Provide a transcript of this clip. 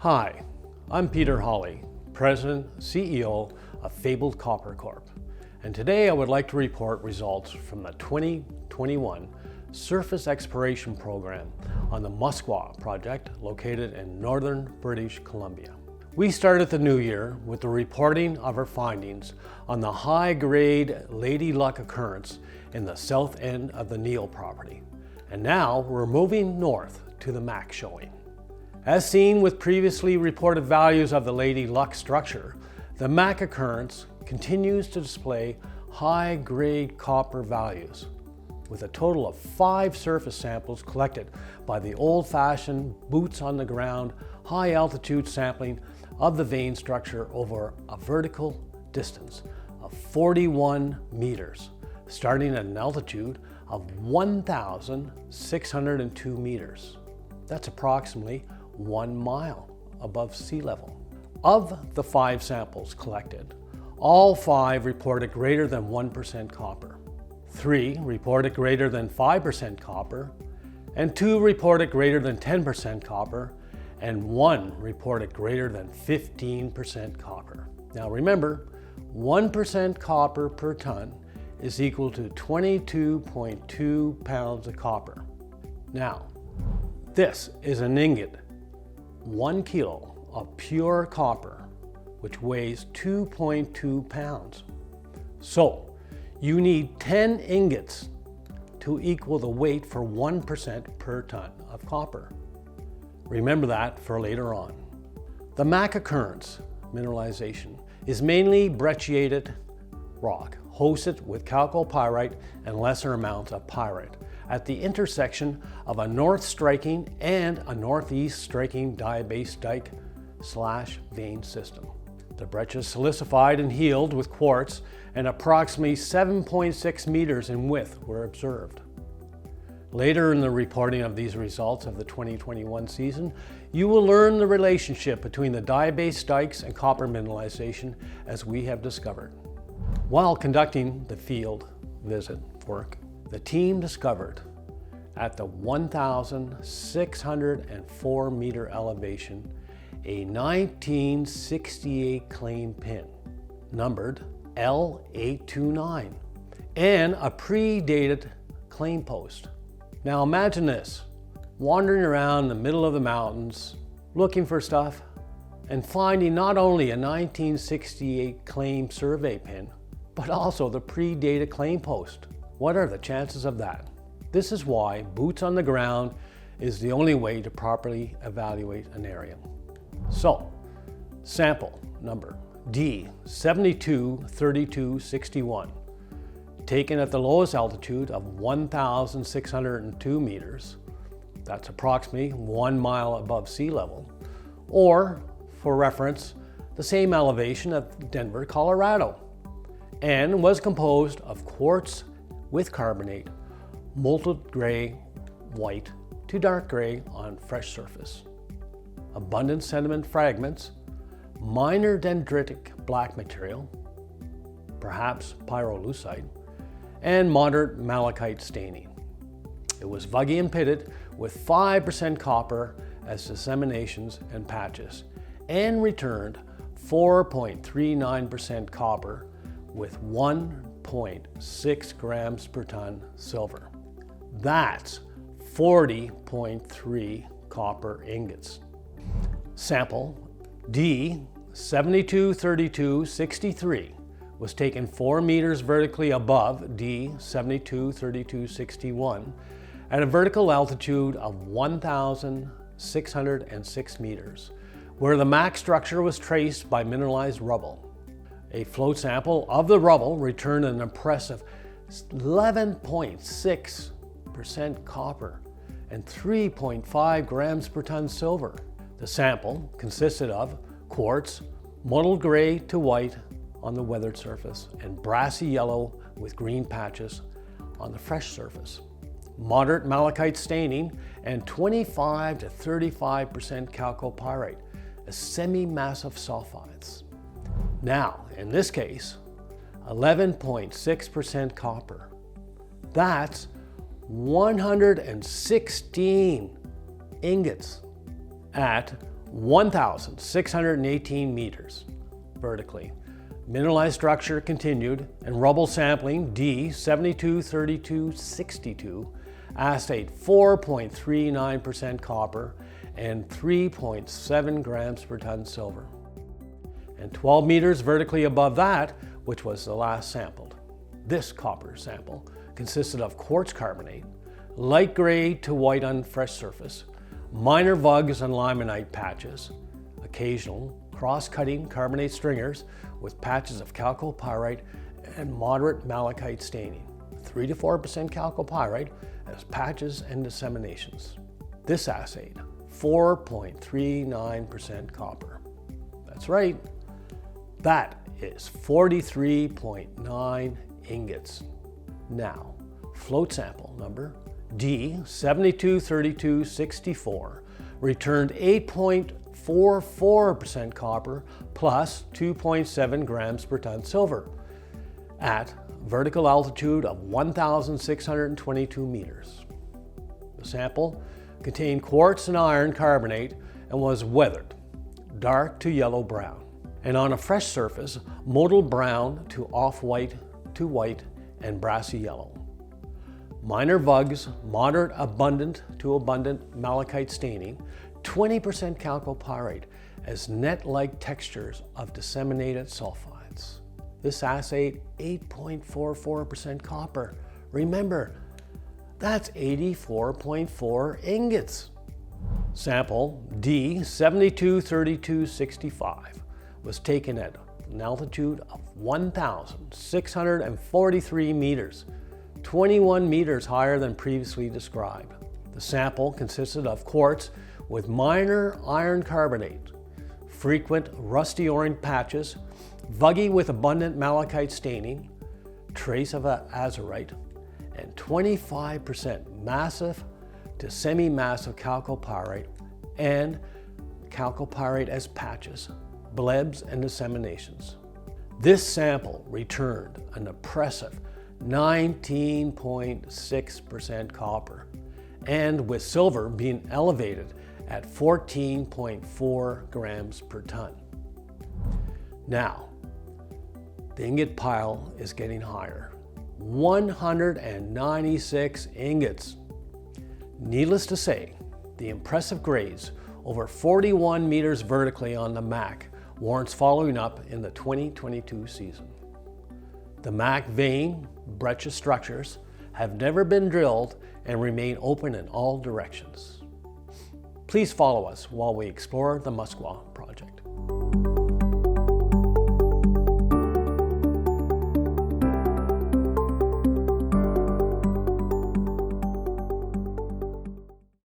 Hi, I'm Peter Hawley, President, CEO of Fabled Copper Corp. And today I would like to report results from the 2021 surface exploration program on the Muskwa project located in Northern British Columbia. We started the new year with the reporting of our findings on the high-grade Lady Luck occurrence in the south end of the Neil property. And now we're moving north to the MAC showing. As seen with previously reported values of the Lady Luck structure, the MAC occurrence continues to display high-grade copper values, with a total of 5 surface samples collected by the old-fashioned boots-on-the-ground, high-altitude sampling of the vein structure over a vertical distance of 41 meters, starting at an altitude of 1,602 meters. That's approximately 1 mile above sea level. Of the 5 samples collected, all 5 reported greater than 1% copper. 3 reported greater than 5% copper, and 2 reported greater than 10% copper, and 1 reported greater than 15% copper. Now remember, 1% copper per ton is equal to 22.2 pounds of copper. Now, this is an ingot, 1 kilo of pure copper, which weighs 2.2 pounds. So, you need 10 ingots to equal the weight for 1% per ton of copper. Remember that for later on. The MAC occurrence mineralization is mainly brecciated rock, hosted with chalcopyrite and lesser amounts of pyrite at the intersection of a north striking and a northeast striking diabase dike / vein system. The breccias silicified and healed with quartz, and approximately 7.6 meters in width were observed. Later in the reporting of these results of the 2021 season, you will learn the relationship between the diabase dikes and copper mineralization as we have discovered. While conducting the field visit work, the team discovered at the 1,604 meter elevation a 1968 claim pin numbered L829 and a predated claim post. Now imagine this, wandering around the middle of the mountains looking for stuff and finding not only a 1968 claim survey pin, but also the predated claim post. What are the chances of that? This is why boots on the ground is the only way to properly evaluate an area. So, sample number D723261, taken at the lowest altitude of 1,602 meters, that's approximately 1 mile above sea level, or, for reference, the same elevation of Denver, Colorado, and was composed of quartz with carbonate, molted gray, white to dark gray on fresh surface, abundant sediment fragments, minor dendritic black material, perhaps pyrolusite, and moderate malachite staining. It was vuggy and pitted with 5% copper as disseminations and patches, and returned 4.39% copper with 1.6 grams per ton silver. That's 40.3 copper ingots. Sample D723263 was taken 4 meters vertically above D723261 at a vertical altitude of 1,606 meters, where the MAC structure was traced by mineralized rubble. A float sample of the rubble returned an impressive 11.6% copper and 3.5 grams per ton silver. The sample consisted of quartz, mottled gray to white on the weathered surface, and brassy yellow with green patches on the fresh surface, moderate malachite staining, and 25 to 35% chalcopyrite as semi-massive sulfides. Now, in this case, 11.6% copper. That's 116 ingots at 1,618 meters vertically. Mineralized structure continued, and rubble sampling D 723262 assayed 4.39% copper and 3.7 grams per ton silver. And 12 meters vertically above that, which was the last sampled. This copper sample consisted of quartz carbonate, light gray to white on fresh surface, minor vugs and limonite patches, occasional cross-cutting carbonate stringers with patches of chalcopyrite and moderate malachite staining, 3 to 4% chalcopyrite as patches and disseminations. This assayed 4.39% copper. That's right, that is 43.9 ingots. Now, float sample number D 723264 returned 8.44% copper plus 2.7 grams per ton silver at vertical altitude of 1,622 meters. The sample contained quartz and iron carbonate and was weathered, dark to yellow brown, and on a fresh surface, mottled brown to off-white to white and brassy yellow. Minor vugs, moderate abundant to abundant malachite staining, 20% chalcopyrite as net-like textures of disseminated sulfides. This assayed 8.44% copper. Remember, that's 84.4 ingots. Sample D 723265 was taken at an altitude of 1,643 meters, 21 meters higher than previously described. The sample consisted of quartz with minor iron carbonate, frequent rusty orange patches, vuggy with abundant malachite staining, trace of azurite, and 25% massive to semi-massive chalcopyrite and chalcopyrite as patches, blebs, and disseminations. This sample returned an impressive 19.6% copper, and with silver being elevated at 14.4 grams per ton. Now, the ingot pile is getting higher. 196 ingots. Needless to say, the impressive grades over 41 meters vertically on the MAC warrants following up in the 2022 season. The MAC vein breccia structures have never been drilled and remain open in all directions. Please follow us while we explore the Muskwa project.